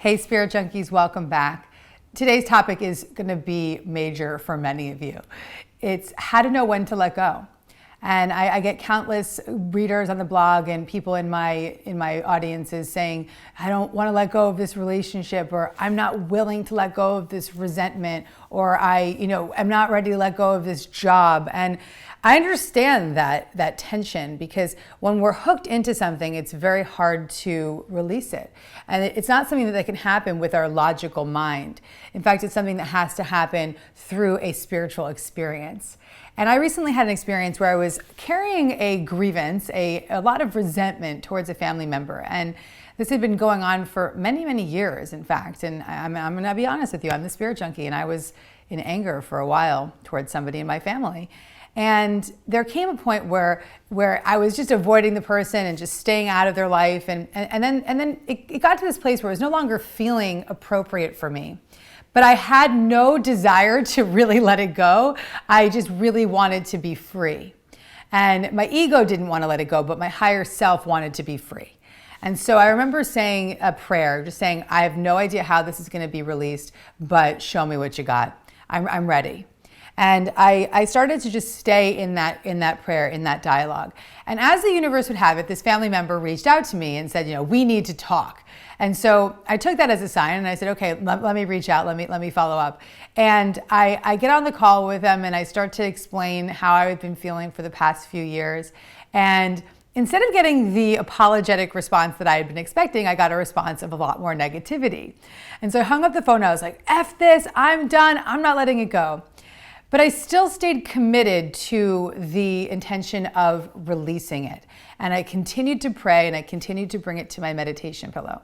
Hey Spirit Junkies, welcome back. Today's topic is going to be major for many of you. It's how to know when to let go. And I get countless readers on the blog and people in my audiences saying, I don't want to let go of this relationship, or I'm not willing to let go of this resentment, or I'm not ready to let go of this job. And I understand that tension, because when we're hooked into something, it's very hard to release it. And it's not something that can happen with our logical mind. In fact, it's something that has to happen through a spiritual experience. And I recently had an experience where I was carrying a grievance, a lot of resentment towards a family member. And this had been going on for many, many years, in fact. And I'm going to be honest with you, I'm the spirit junkie, and I was in anger for a while towards somebody in my family. And there came a point where I was just avoiding the person and just staying out of their life. And then it got to this place where it was no longer feeling appropriate for me. But I had no desire to really let it go. I just really wanted to be free. And my ego didn't want to let it go, but my higher self wanted to be free. And so I remember saying a prayer, just saying, I have no idea how this is going to be released, but show me what you got. I'm ready. And I started to just stay in that prayer, in that dialogue. And as the universe would have it, this family member reached out to me and said, we need to talk. And so I took that as a sign, and I said, okay, let me reach out, let me follow up. And I get on the call with them, and I start to explain how I had been feeling for the past few years. And instead of getting the apologetic response that I had been expecting, I got a response of a lot more negativity. And so I hung up the phone, and I was like, F this, I'm done, I'm not letting it go. But I still stayed committed to the intention of releasing it. And I continued to pray, and I continued to bring it to my meditation pillow.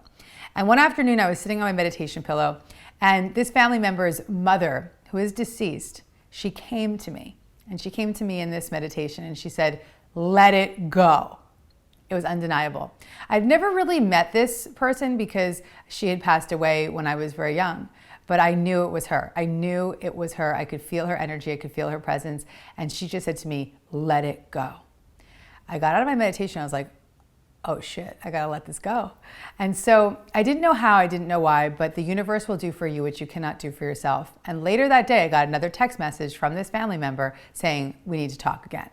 And one afternoon I was sitting on my meditation pillow, and this family member's mother, who is deceased, she came to me. And she came to me in this meditation, and she said, let it go. It was undeniable. I'd never really met this person because she had passed away when I was very young. But I knew it was her. I knew it was her. I could feel her energy. I could feel her presence. And she just said to me, let it go. I got out of my meditation. I was like, oh shit, I gotta let this go. And so I didn't know how, I didn't know why, but the universe will do for you what you cannot do for yourself. And later that day, I got another text message from this family member saying, we need to talk again.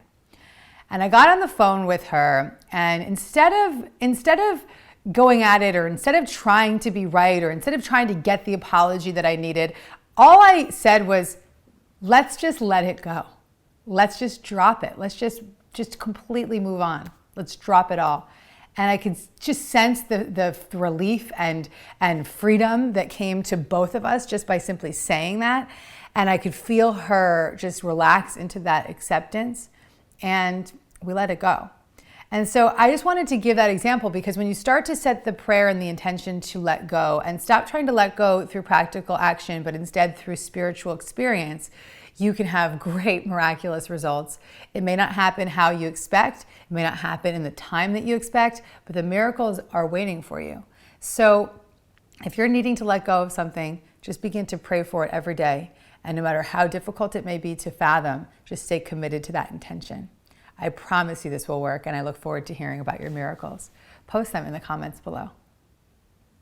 And I got on the phone with her, and instead of going at it, or instead of trying to be right, or instead of trying to get the apology that I needed, all I said was, let's just let it go. Let's just drop it. Let's just completely move on. Let's drop it all. And I could just sense the relief and freedom that came to both of us just by simply saying that. And I could feel her just relax into that acceptance, and we let it go. And so I just wanted to give that example, because when you start to set the prayer and the intention to let go, and stop trying to let go through practical action, but instead through spiritual experience, you can have great miraculous results. It may not happen how you expect, it may not happen in the time that you expect, but the miracles are waiting for you. So if you're needing to let go of something, just begin to pray for it every day. And no matter how difficult it may be to fathom, just stay committed to that intention. I promise you this will work, and I look forward to hearing about your miracles. Post them in the comments below.